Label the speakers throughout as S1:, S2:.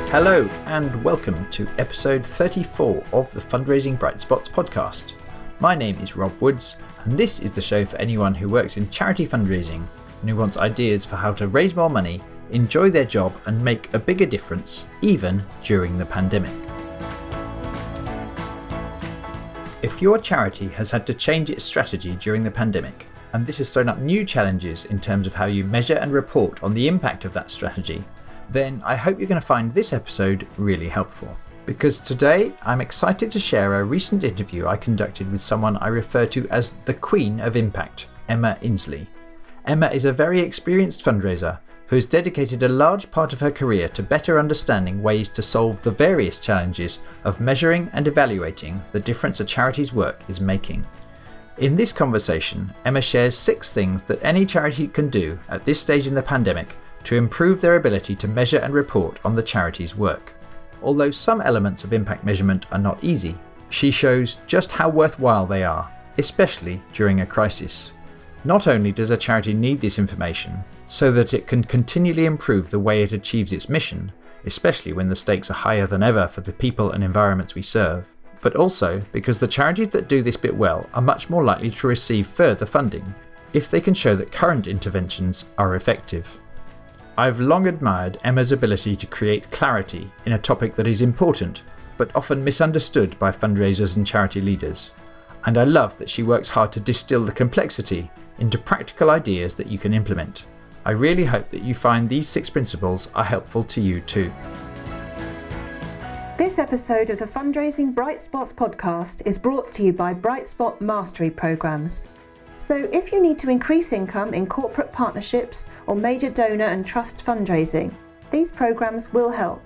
S1: Hello and welcome to episode 34 of the Fundraising Bright Spots podcast. My name is Rob Woods and this is the show for anyone who works in charity fundraising and who wants ideas for how to raise more money, enjoy their job and make a bigger difference even during the pandemic. If your charity has had to change its strategy during the pandemic and this has thrown up new challenges in terms of how you measure and report on the impact of that strategy, then I hope you're going to find this episode really helpful. Because today I'm excited to share a recent interview I conducted with someone I refer to as the Queen of Impact, Emma Insley. Emma is a very experienced fundraiser who has dedicated a large part of her career to better understanding ways to solve the various challenges of measuring and evaluating the difference a charity's work is making. In this conversation, Emma shares 6 things that any charity can do at this stage in the pandemic to improve their ability to measure and report on the charity's work. Although some elements of impact measurement are not easy, she shows just how worthwhile they are, especially during a crisis. Not only does a charity need this information so that it can continually improve the way it achieves its mission, especially when the stakes are higher than ever for the people and environments we serve, but also because the charities that do this bit well are much more likely to receive further funding if they can show that current interventions are effective. I've long admired Emma's ability to create clarity in a topic that is important, but often misunderstood by fundraisers and charity leaders. And I love that she works hard to distill the complexity into practical ideas that you can implement. I really hope that you find these 6 principles are helpful to you too.
S2: This episode of the Fundraising Bright Spots podcast is brought to you by Bright Spot Mastery Programs. So if you need to increase income in corporate partnerships or major donor and trust fundraising, these programs will help.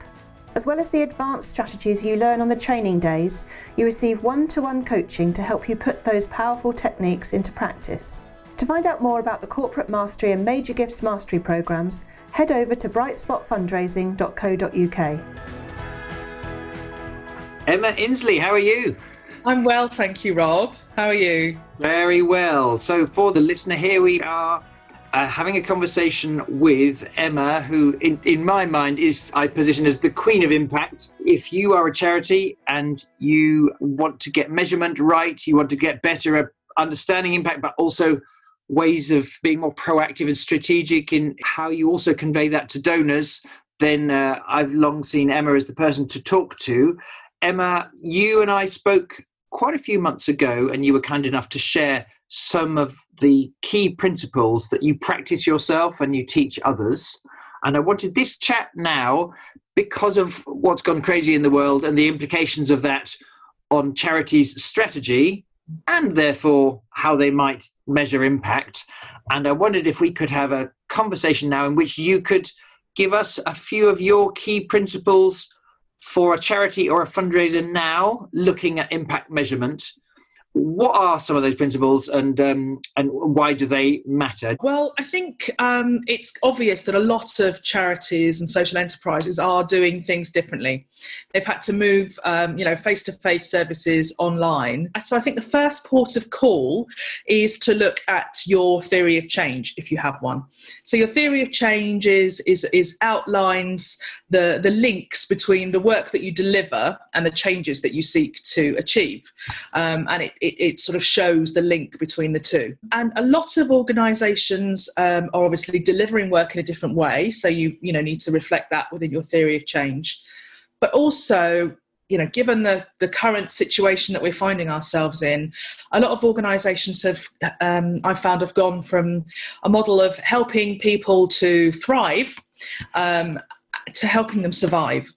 S2: As well as the advanced strategies you learn on the training days, you receive one-to-one coaching to help you put those powerful techniques into practice. To find out more about the Corporate Mastery and Major Gifts Mastery programs, head over to brightspotfundraising.co.uk.
S1: Emma Insley, how are you?
S3: I'm well, thank you, Rob. How are you?
S1: Very well. So for the listener, here we are having a conversation with Emma, who in my mind I position as the Queen of Impact. If you are a charity and you want to get measurement right, you want to get better at understanding impact, but also ways of being more proactive and strategic in how you also convey that to donors, then I've long seen Emma as the person to talk to. Emma, you and I spoke quite a few months ago, and you were kind enough to share some of the key principles that you practice yourself and you teach others. And I wanted this chat now because of what's gone crazy in the world and the implications of that on charities' strategy and therefore how they might measure impact. And I wondered if we could have a conversation now in which you could give us a few of your key principles for a charity or a fundraiser now looking at impact measurement. What are some of those principles and why do they matter?
S3: Well, I think it's obvious that a lot of charities and social enterprises are doing things differently. They've had to move, face-to-face services online. So I think the first port of call is to look at your theory of change, if you have one. So your theory of change is outlines the links between the work that you deliver and the changes that you seek to achieve, and it sort of shows the link between the two. And a lot of organisations are obviously delivering work in a different way, so you need to reflect that within your theory of change. But also, given the current situation that we're finding ourselves in, a lot of organisations have gone from a model of helping people to thrive to helping them survive.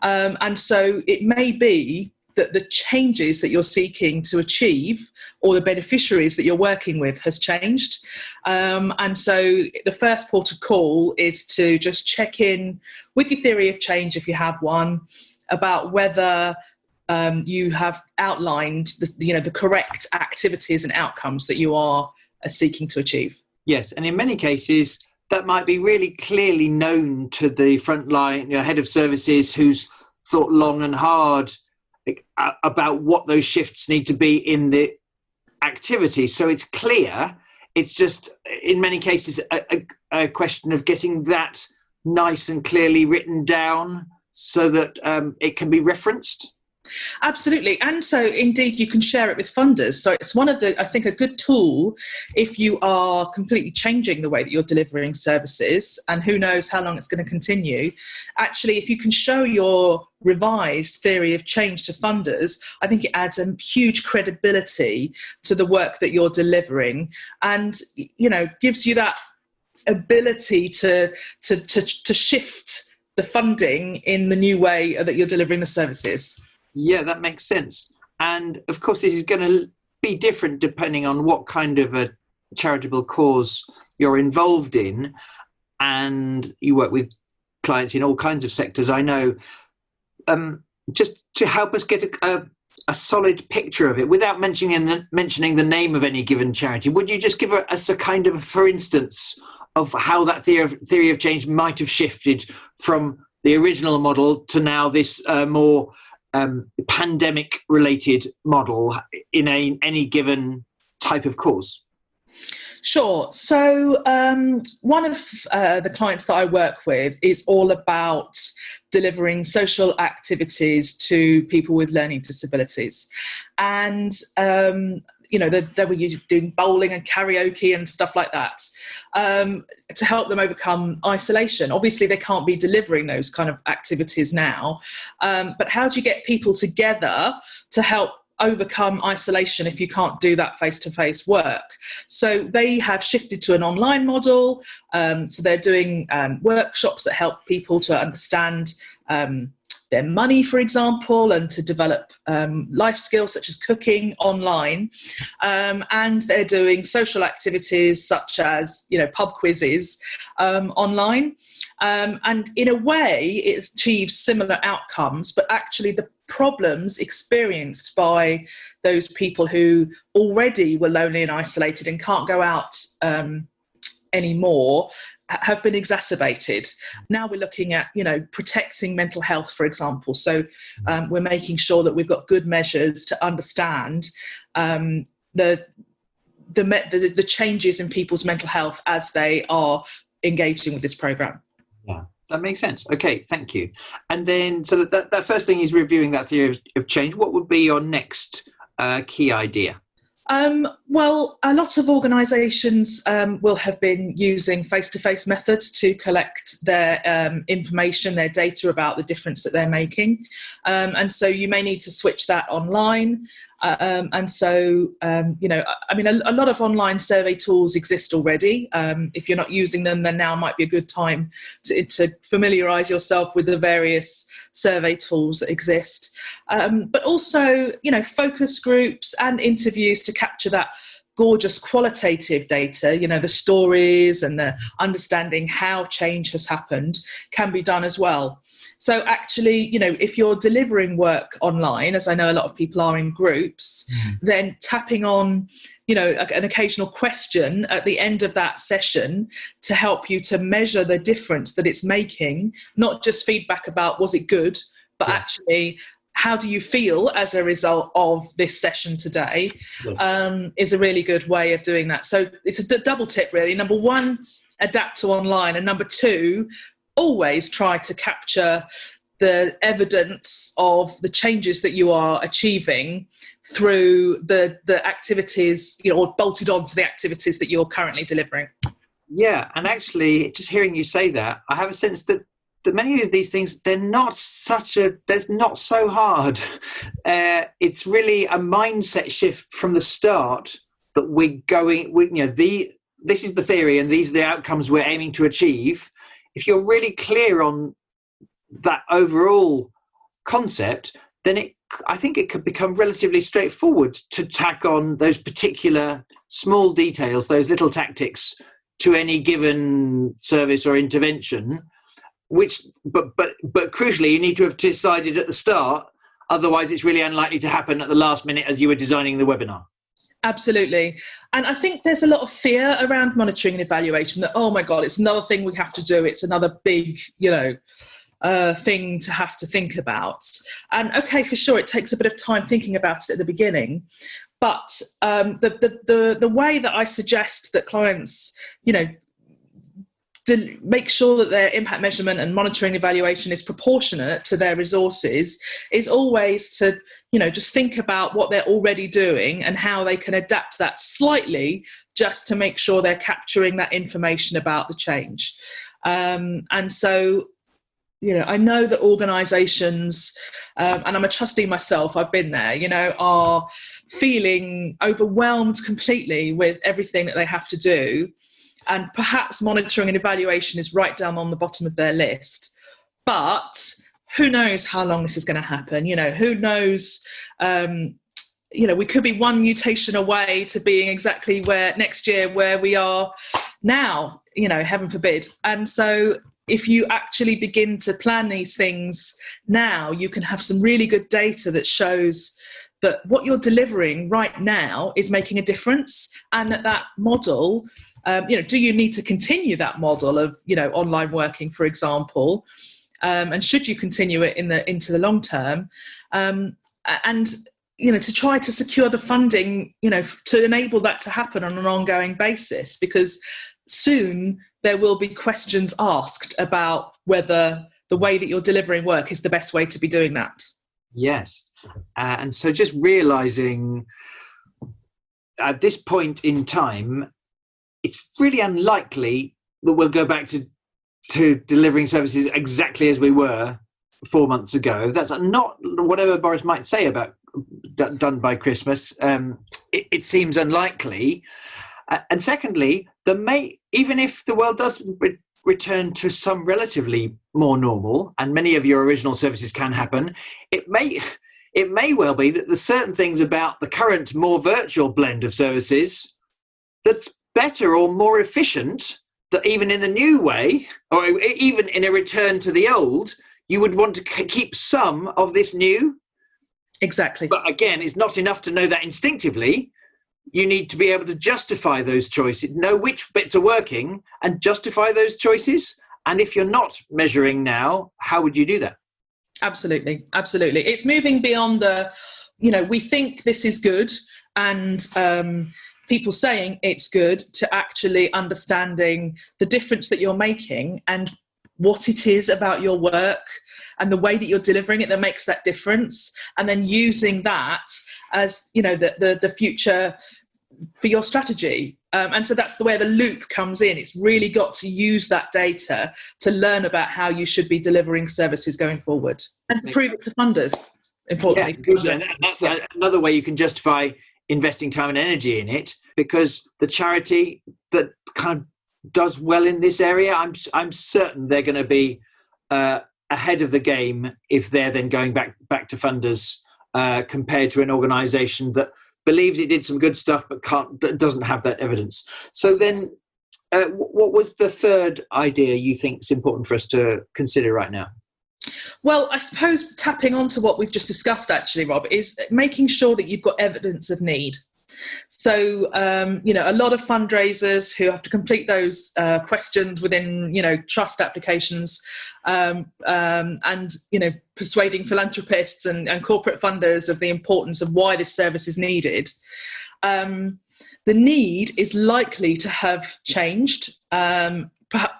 S3: And so it may be that the changes that you're seeking to achieve or the beneficiaries that you're working with has changed. And so the first port of call is to just check in with your theory of change, if you have one, about whether you have outlined the correct activities and outcomes that you are seeking to achieve.
S1: Yes, and in many cases, that might be really clearly known to the frontline head of services who's thought long and hard about what those shifts need to be in the activity. So it's clear. It's just, in many cases, a question of getting that nice and clearly written down so that it can be referenced?
S3: Absolutely. And so indeed you can share it with funders. So it's one of the, I think, a good tool if you are completely changing the way that you're delivering services, and who knows how long it's going to continue. Actually, if you can show your revised theory of change to funders, I think it adds a huge credibility to the work that you're delivering, and, you know, gives you that ability to shift the funding in the new way that you're delivering the services.
S1: Yeah, that makes sense. And of course, this is going to be different depending on what kind of a charitable cause you're involved in. And you work with clients in all kinds of sectors. I know, just to help us get a solid picture of it, without mentioning the name of any given charity, would you just give us a kind of, for instance, of how that theory of change might have shifted from the original model to now this more pandemic-related model in any given type of cause?
S3: Sure. So one of the clients that I work with is all about delivering social activities to people with learning disabilities. And you know, they were doing bowling and karaoke and stuff like that to help them overcome isolation. Obviously, they can't be delivering those kind of activities now, but how do you get people together to help overcome isolation if you can't do that face-to-face work? So they have shifted to an online model. So they're doing workshops that help people to understand their money, for example, and to develop life skills such as cooking online. And they're doing social activities such as, you know, pub quizzes online. And in a way, it achieves similar outcomes, but actually the problems experienced by those people who already were lonely and isolated and can't go out anymore have been exacerbated. Now we're looking at, you know, protecting mental health, for example. So we're making sure that we've got good measures to understand the changes in people's mental health as they are engaging with this program.
S1: Yeah, that makes sense. Okay, thank you. And then, so that first thing is reviewing that theory of change. What would be your next key idea?
S3: Well, a lot of organisations will have been using face-to-face methods to collect their information, their data about the difference that they're making. And so you may need to switch that online. And so, you know, I mean, a lot of online survey tools exist already. If you're not using them, then now might be a good time to familiarise yourself with the various survey tools that exist. But also, you know, focus groups and interviews to capture that gorgeous qualitative data, you know, the stories and the understanding how change has happened can be done as well. So actually, you know, if you're delivering work online, as I know a lot of people are in groups, then tapping on, you know, an occasional question at the end of that session to help you to measure the difference that it's making, not just feedback about was it good, but actually how do you feel as a result of this session today, is a really good way of doing that. So it's a double tip, really. Number one, adapt to online. And number two, always try to capture the evidence of the changes that you are achieving through the activities, you know, or bolted onto the activities that you're currently delivering. Yeah,
S1: and actually, just hearing you say that, I have a sense that many of these things, they're not so hard. It's really a mindset shift from the start that this is the theory and these are the outcomes we're aiming to achieve. If you're really clear on that overall concept, then I think it could become relatively straightforward to tack on those particular small details, those little tactics to any given service or intervention. But crucially, you need to have decided at the start. Otherwise, it's really unlikely to happen at the last minute as you were designing the webinar.
S3: Absolutely. And I think there's a lot of fear around monitoring and evaluation that, oh my God, it's another thing we have to do. It's another big, you know, thing to have to think about. And okay, for sure, it takes a bit of time thinking about it at the beginning. But the way that I suggest that clients, you know, make sure that their impact measurement and monitoring evaluation is proportionate to their resources is always to, just think about what they're already doing and how they can adapt that slightly just to make sure they're capturing that information about the change. And so, I know that organisations, and I'm a trustee myself, I've been there, are feeling overwhelmed completely with everything that they have to do. And perhaps monitoring and evaluation is right down on the bottom of their list. But who knows how long this is going to happen? Who knows? We could be one mutation away to being exactly next year where we are now, heaven forbid. And so if you actually begin to plan these things now, you can have some really good data that shows that what you're delivering right now is making a difference, and that model, do you need to continue that model of, online working, for example, and should you continue it into the long term, and to try to secure the funding, to enable that to happen on an ongoing basis, because soon there will be questions asked about whether the way that you're delivering work is the best way to be doing that.
S4: Yes. And so just realising at this point in time, it's really unlikely that we'll go back to delivering services exactly as we were 4 months ago. That's not whatever Boris might say about done by Christmas. It seems unlikely. And secondly, even if the world does return to some relatively more normal, and many of your original services can happen, it may well be that there's certain things about the current more virtual blend of services that's better or more efficient, that even in the new way, or even in a return to the old, you would want to keep some of this new.
S3: Exactly.
S4: But again, it's not enough to know that instinctively. You need to be able to justify those choices, know which bits are working and justify those choices. And if you're not measuring now, how would you do that?
S3: Absolutely. Absolutely. It's moving beyond we think this is good, and people saying it's good, to actually understanding the difference that you're making and what it is about your work and the way that you're delivering it that makes that difference, and then using that as the future for your strategy. And so that's the way the loop comes in. It's really got to use that data to learn about how you should be delivering services going forward, and to prove it to funders, importantly.
S4: Yeah, and that's another way you can justify investing time and energy in it, because the charity that kind of does well in this area, I'm certain they're going to be ahead of the game if they're then going back to funders compared to an organisation that believes it did some good stuff but doesn't have that evidence. So then, what was the third idea you think is important for us to consider right now?
S3: Well, I suppose tapping onto what we've just discussed, actually, Rob, is making sure that you've got evidence of need. So, a lot of fundraisers who have to complete those questions within, trust applications, and, persuading philanthropists and corporate funders of the importance of why this service is needed. The need is likely to have changed,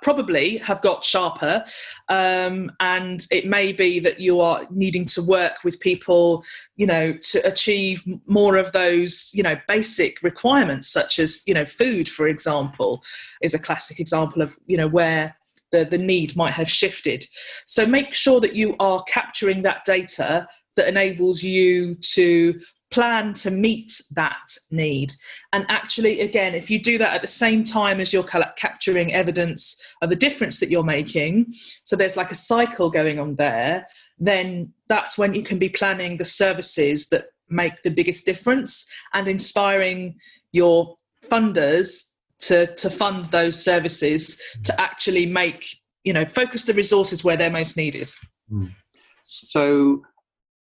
S3: probably have got sharper, and it may be that you are needing to work with people, to achieve more of those, basic requirements, such as, food, for example, is a classic example of, where the need might have shifted. So make sure that you are capturing that data that enables you to plan to meet that need. And actually, again, if you do that at the same time as you're capturing evidence of the difference that you're making, so there's like a cycle going on there, then that's when you can be planning the services that make the biggest difference and inspiring your funders to fund those services to actually make, focus the resources where they're most needed.
S4: So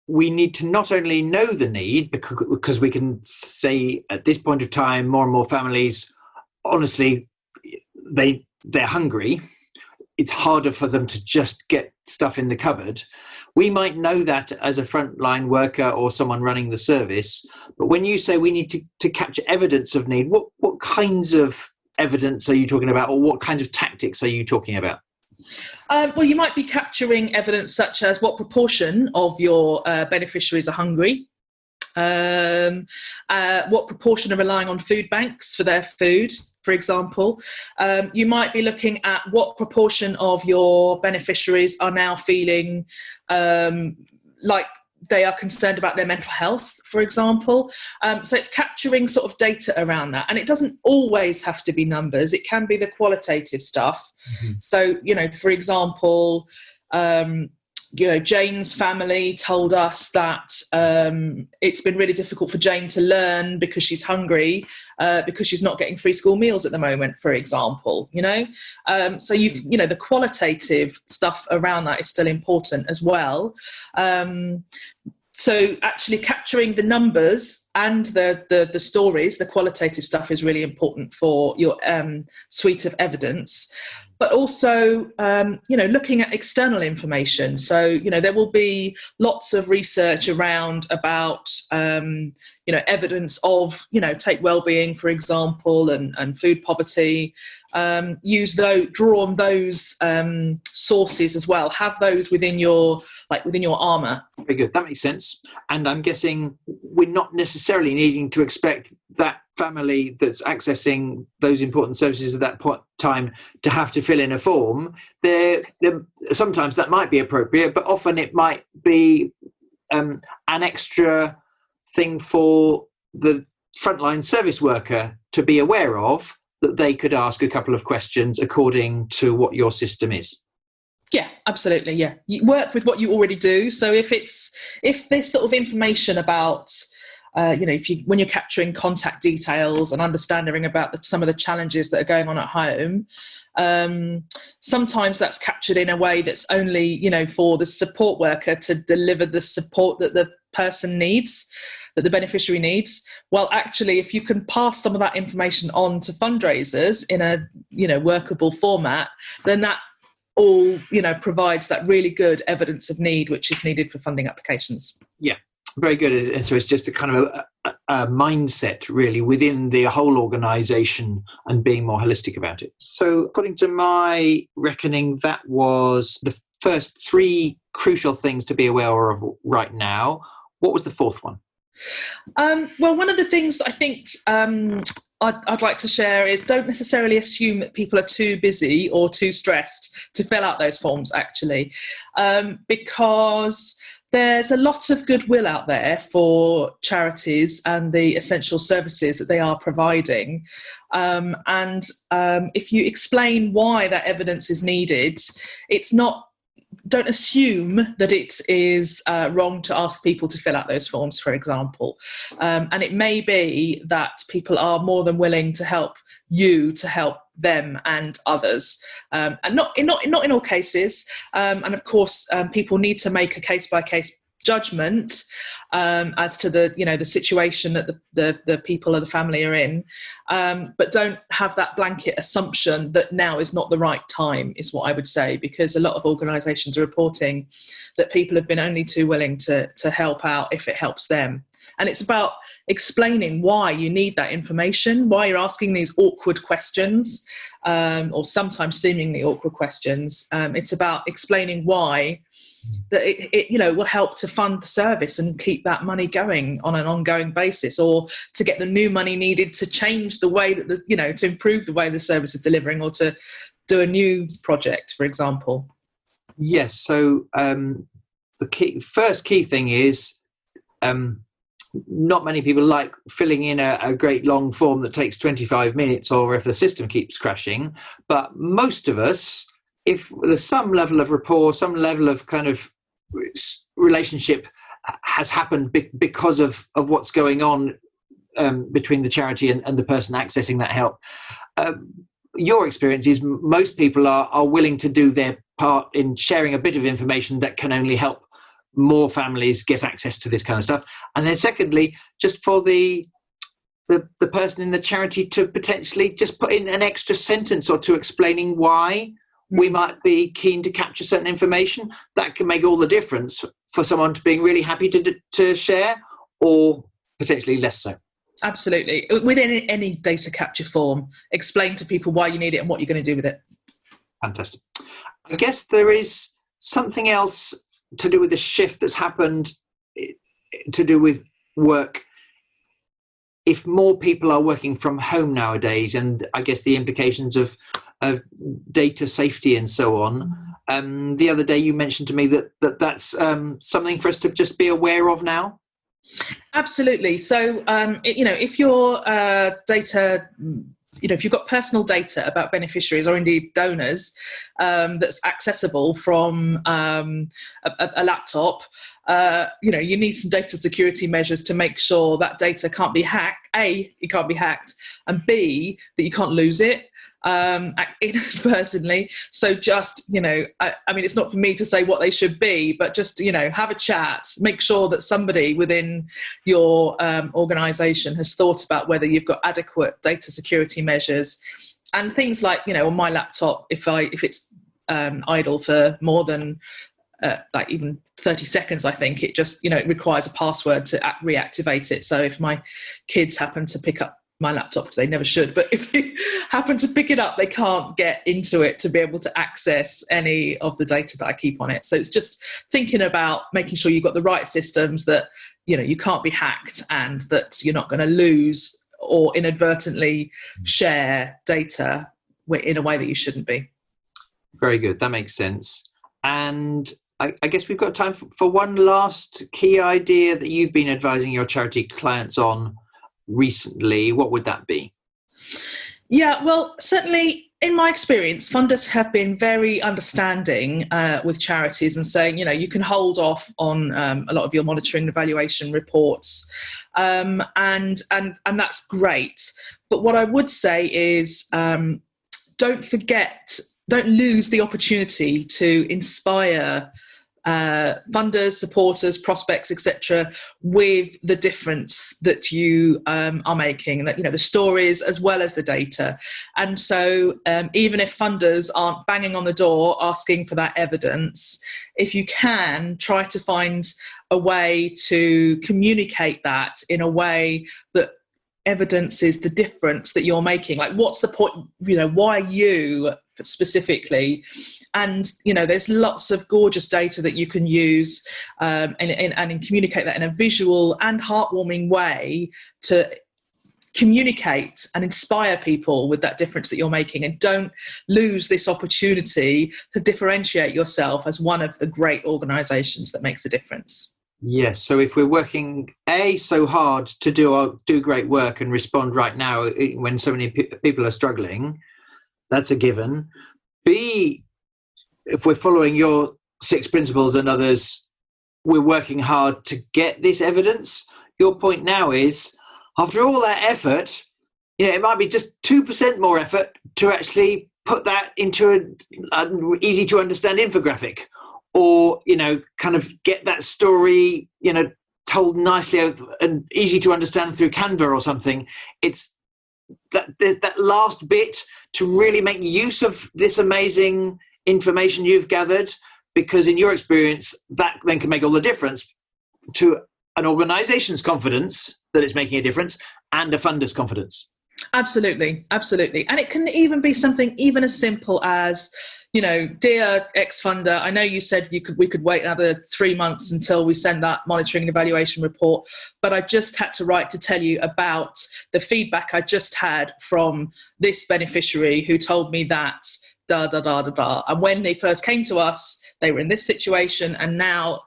S4: we need to not only know the need, because we can say at this point of time, more and more families, honestly, they're hungry. It's harder for them to just get stuff in the cupboard. We might know that as a frontline worker or someone running the service. But when you say we need to capture evidence of need, what kinds of evidence are you talking about, or what kinds of tactics are you talking about?
S3: Well, you might be capturing evidence such as what proportion of your beneficiaries are hungry, what proportion are relying on food banks for their food, for example. You might be looking at what proportion of your beneficiaries are now feeling like they are concerned about their mental health, for example. So it's capturing sort of data around that. And it doesn't always have to be numbers. It can be the qualitative stuff. Mm-hmm. So, for example, Jane's family told us that it's been really difficult for Jane to learn because she's hungry, because she's not getting free school meals at the moment, for example, So, the qualitative stuff around that is still important as well. So actually capturing the numbers and the stories, the qualitative stuff is really important for your suite of evidence. But also, looking at external information. So, there will be lots of research around about, evidence of, take wellbeing, for example, and food poverty. Draw on those sources as well. Have those within your armour.
S4: Very good. That makes sense. And I'm guessing we're not necessarily needing to expect that family that's accessing those important services at that time to have to fill in a form. Sometimes that might be appropriate, but often it might be an extra thing for the frontline service worker to be aware of, that they could ask a couple of questions according to what your system is.
S3: Yeah, absolutely. Yeah, you work with what you already do. So if this sort of information about when you're capturing contact details and understanding about some of the challenges that are going on at home, sometimes that's captured in a way that's only, for the support worker to deliver the support that the person needs, that the beneficiary needs. Well, actually, if you can pass some of that information on to fundraisers in a, workable format, then that all, provides that really good evidence of need, which is needed for funding applications.
S4: Yeah. Very good. And so it's just a kind of a mindset really within the whole organisation and being more holistic about it. So according to my reckoning, that was the first 3 crucial things to be aware of right now. What was the fourth one?
S3: Well, one of the things that I think I'd like to share is don't necessarily assume that people are too busy or too stressed to fill out those forms, actually, because there's a lot of goodwill out there for charities and the essential services that they are providing. And if you explain why that evidence is needed, don't assume that it is wrong to ask people to fill out those forms, for example. And it may be that people are more than willing to help you to help them and others, and not in all cases. And of course, people need to make a case-by-case judgment as to the situation that the people or the family are in, but don't have that blanket assumption that now is not the right time, is what I would say, because a lot of organisations are reporting that people have been only too willing to help out if it helps them. And it's about explaining why you need that information, why you're asking these awkward questions, or sometimes seemingly awkward questions. It's about explaining why that it will help to fund the service and keep that money going on an ongoing basis, or to get the new money needed to change the way that to improve the way the service is delivering, or to do a new project, for example.
S4: Yes. So the first key thing is not many people like filling in a great long form that takes 25 minutes, or if the system keeps crashing. But most of us, if there's some level of rapport, some level of kind of relationship has happened because of what's going on between the charity and the person accessing that help, your experience is most people are willing to do their part in sharing a bit of information that can only help more families get access to this kind of stuff. And then secondly, just for the person in the charity to potentially just put in an extra sentence or two explaining why we might be keen to capture certain information, that can make all the difference for someone to being really happy to share, or potentially less so.
S3: Absolutely. Within any data capture form, explain to people why you need it and what you're going to do with it.
S4: Fantastic. I guess there is something else to do with the shift that's happened to do with work. If more people are working from home nowadays, and I guess the implications of data safety and so on. The other day you mentioned to me that's something for us to just be aware of now.
S3: Absolutely. So, if your data, if you've got personal data about beneficiaries or indeed donors that's accessible from a laptop, you need some data security measures to make sure that data can't be hacked. A, it can't be hacked, and B, that you can't lose it inadvertently. So just, it's not for me to say what they should be, but just, have a chat, make sure that somebody within your organisation has thought about whether you've got adequate data security measures. And things like, on my laptop, if it's idle for more than even 30 seconds, I think it just, it requires a password to reactivate it. So if my kids happen to pick up my laptop, because they never should, but if they happen to pick it up, they can't get into it to be able to access any of the data that I keep on it. So it's just thinking about making sure you've got the right systems, that you can't be hacked, and that you're not going to lose or inadvertently share data in a way that you shouldn't be.
S4: Very good, that makes sense. And I guess we've got time for one last key idea that you've been advising your charity clients on recently. What would that be?
S3: Yeah, well, certainly in my experience, funders have been very understanding with charities and saying, you can hold off on a lot of your monitoring and evaluation reports, and that's great. But what I would say is, don't lose the opportunity to inspire funders, supporters, prospects, etc., with the difference that you are making, and that the stories as well as the data. And so even if funders aren't banging on the door asking for that evidence, if you can try to find a way to communicate that in a way that evidences the difference that you're making, like what's the point, why you specifically. And there's lots of gorgeous data that you can use and communicate that in a visual and heartwarming way to communicate and inspire people with that difference that you're making. And don't lose this opportunity to differentiate yourself as one of the great organisations that makes a difference.
S4: Yes, so if we're working so hard to do great work and respond right now when so many people are struggling, that's a given. B, if we're following your 6 principles and others, we're working hard to get this evidence. Your point now is, after all that effort, it might be just 2% more effort to actually put that into an easy to understand infographic, or kind of get that story told nicely and easy to understand through Canva or something. It's that last bit to really make use of this amazing information you've gathered, because in your experience that then can make all the difference to an organization's confidence that it's making a difference and a funder's confidence.
S3: Absolutely. And it can even be something even as simple as, dear ex-funder, I know you said we could wait another 3 months until we send that monitoring and evaluation report, but I just had to write to tell you about the feedback I just had from this beneficiary who told me that da da da da da. And when they first came to us, they were in this situation, and now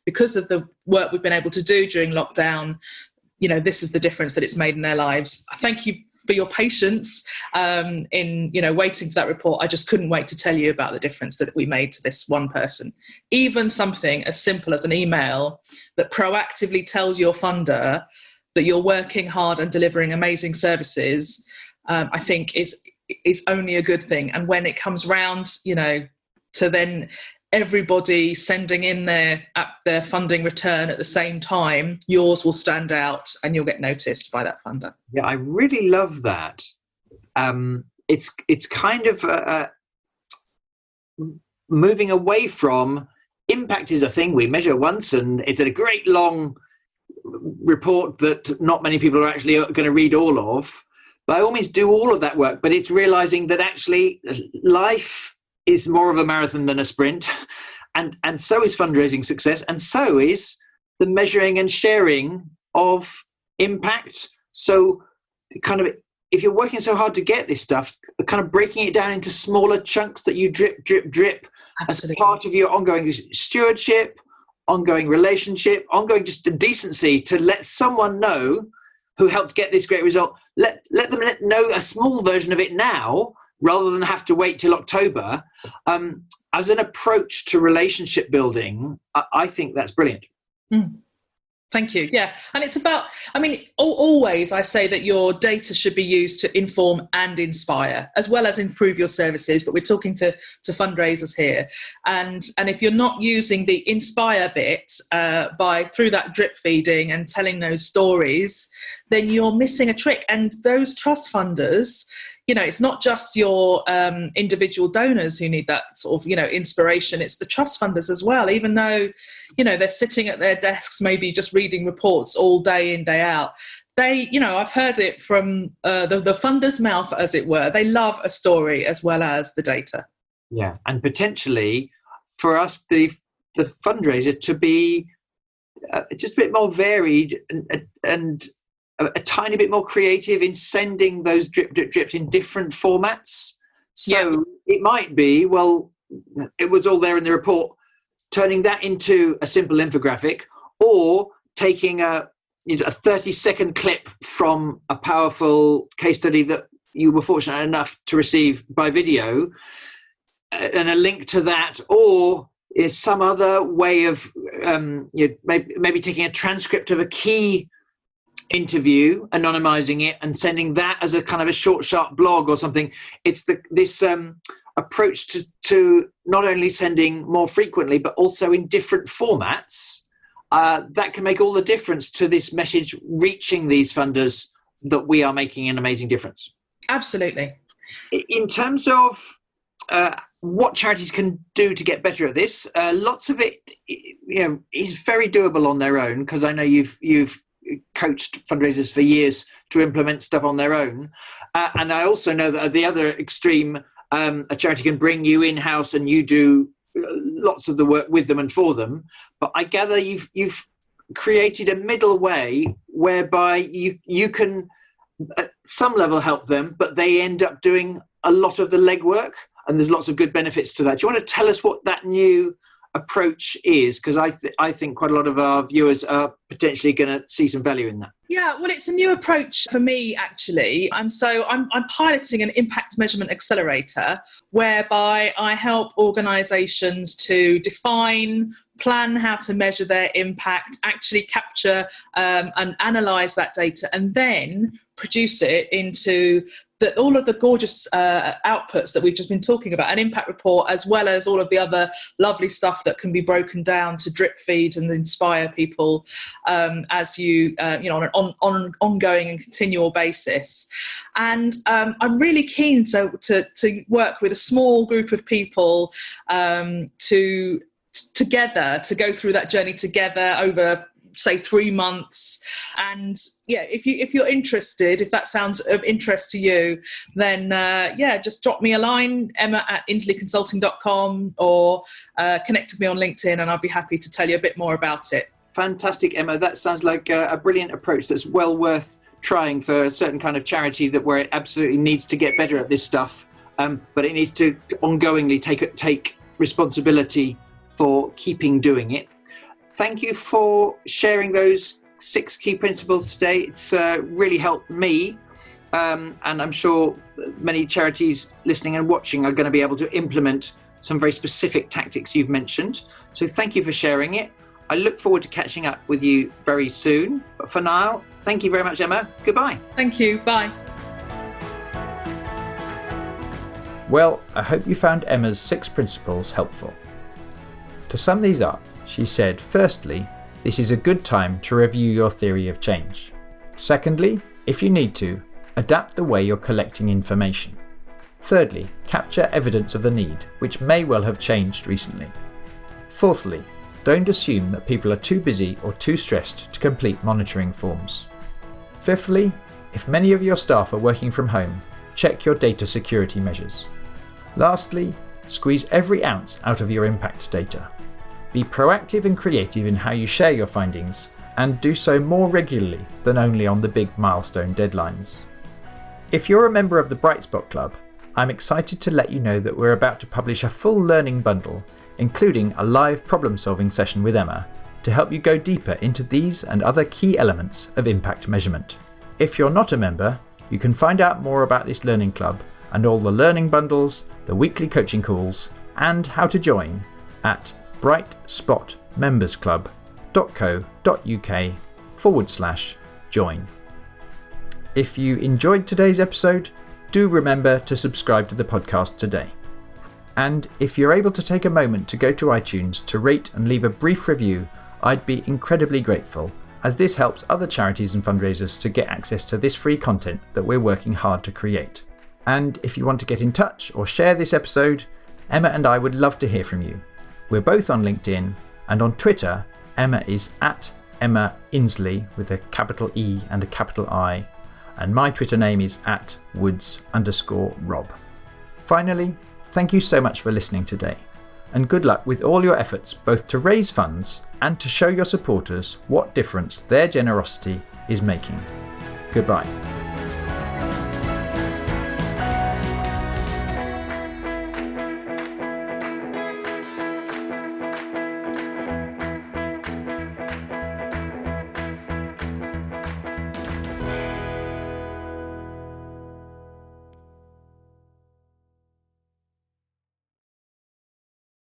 S3: because of the work we've been able to do during lockdown, this is the difference that it's made in their lives. Thank you for your patience in waiting for that report. I just couldn't wait to tell you about the difference that we made to this one person. Even something as simple as an email that proactively tells your funder that you're working hard and delivering amazing services, I think is only a good thing. And when it comes round, to then everybody sending in their funding return at the same time, yours will stand out and you'll get noticed by that funder.
S4: Yeah, I really love that. It's kind of moving away from impact is a thing we measure once and it's a great long report that not many people are actually going to read all of. By all means, do all of that work, but it's realizing that actually life is more of a marathon than a sprint, and so is fundraising success, and so is the measuring and sharing of impact. So kind of, if you're working so hard to get this stuff, kind of breaking it down into smaller chunks that you drip
S3: Absolutely.
S4: as part of your ongoing stewardship, ongoing relationship, ongoing just decency, to let someone know who helped get this great result. Let them know a small version of it now, rather than have to wait till October. As an approach to relationship building, I think that's brilliant.
S3: Thank you. Yeah. And it's about, I mean, always I say that your data should be used to inform and inspire, as well as improve your services. But we're talking to fundraisers here. And if you're not using the inspire bit through that drip feeding and telling those stories, then you're missing a trick. And those trust funders, you know, it's not just your individual donors who need that sort of, you know, inspiration. It's the trust funders as well, even though, you know, they're sitting at their desks, maybe just reading reports all day in, day out. They, you know, I've heard it from the funder's mouth, as it were. They love a story as well as the data.
S4: Yeah, and potentially for us, the fundraiser to be just a bit more varied and a tiny bit more creative in sending those drips in different formats. So It might be, well, it was all there in the report, turning that into a simple infographic, or taking a 30-second clip from a powerful case study that you were fortunate enough to receive by video, and a link to that, or is some other way of maybe taking a transcript of a key interview, anonymizing it, and sending that as a kind of a short, sharp blog or something. It's this approach to not only sending more frequently, but also in different formats. That can make all the difference to this message reaching these funders that we are making an amazing difference.
S3: Absolutely.
S4: In terms of what charities can do to get better at this, lots of it, is very doable on their own, because I know you've coached fundraisers for years to implement stuff on their own, and I also know that at the other extreme, a charity can bring you in-house and you do lots of the work with them and for them. But I gather you've created a middle way whereby you can at some level help them, but they end up doing a lot of the legwork, and there's lots of good benefits to that. Do you want to tell us what that new approach is? Because I think quite a lot of our viewers are potentially going to see some value in that.
S3: Yeah, well, it's a new approach for me, actually. And so I'm piloting an impact measurement accelerator, whereby I help organisations to define, plan how to measure their impact, actually capture and analyse that data, and then produce it into all of the gorgeous outputs that we've just been talking about, an impact report, as well as all of the other lovely stuff that can be broken down to drip feed and inspire people as you on an ongoing and continual basis. And I'm really keen to work with a small group of people to go through that journey together over, say, 3 months. And if you're interested, if that sounds of interest to you, then just drop me a line, emma@insleyconsulting.com, or connect with me on LinkedIn, and I'll be happy to tell you a bit more about it.
S4: Fantastic, Emma. That sounds like a brilliant approach that's well worth trying for a certain kind of charity where it absolutely needs to get better at this stuff, but it needs to ongoingly take responsibility for keeping doing it. Thank you for sharing those 6 key principles today. It's really helped me, and I'm sure many charities listening and watching are going to be able to implement some very specific tactics you've mentioned. So thank you for sharing it. I look forward to catching up with you very soon. But for now, thank you very much, Emma. Goodbye.
S3: Thank you. Bye.
S1: Well, I hope you found Emma's 6 principles helpful. To sum these up, she said, firstly, this is a good time to review your theory of change. Secondly, if you need to, adapt the way you're collecting information. Thirdly, capture evidence of the need, which may well have changed recently. Fourthly, don't assume that people are too busy or too stressed to complete monitoring forms. Fifthly, if many of your staff are working from home, check your data security measures. Lastly, squeeze every ounce out of your impact data. Be proactive and creative in how you share your findings, and do so more regularly than only on the big milestone deadlines. If you're a member of the Bright Spot Club, I'm excited to let you know that we're about to publish a full learning bundle, including a live problem-solving session with Emma, to help you go deeper into these and other key elements of impact measurement. If you're not a member, you can find out more about this learning club and all the learning bundles, the weekly coaching calls, and how to join at brightspotmembersclub.co.uk/join. If you enjoyed today's episode, do remember to subscribe to the podcast today. And if you're able to take a moment to go to iTunes to rate and leave a brief review, I'd be incredibly grateful, as this helps other charities and fundraisers to get access to this free content that we're working hard to create. And if you want to get in touch or share this episode, Emma and I would love to hear from you. We're both on LinkedIn, and on Twitter, Emma is at Emma Insley with a capital E and a capital I, and my Twitter name is at Woods_Rob. Finally, thank you so much for listening today, and good luck with all your efforts both to raise funds and to show your supporters what difference their generosity is making. Goodbye.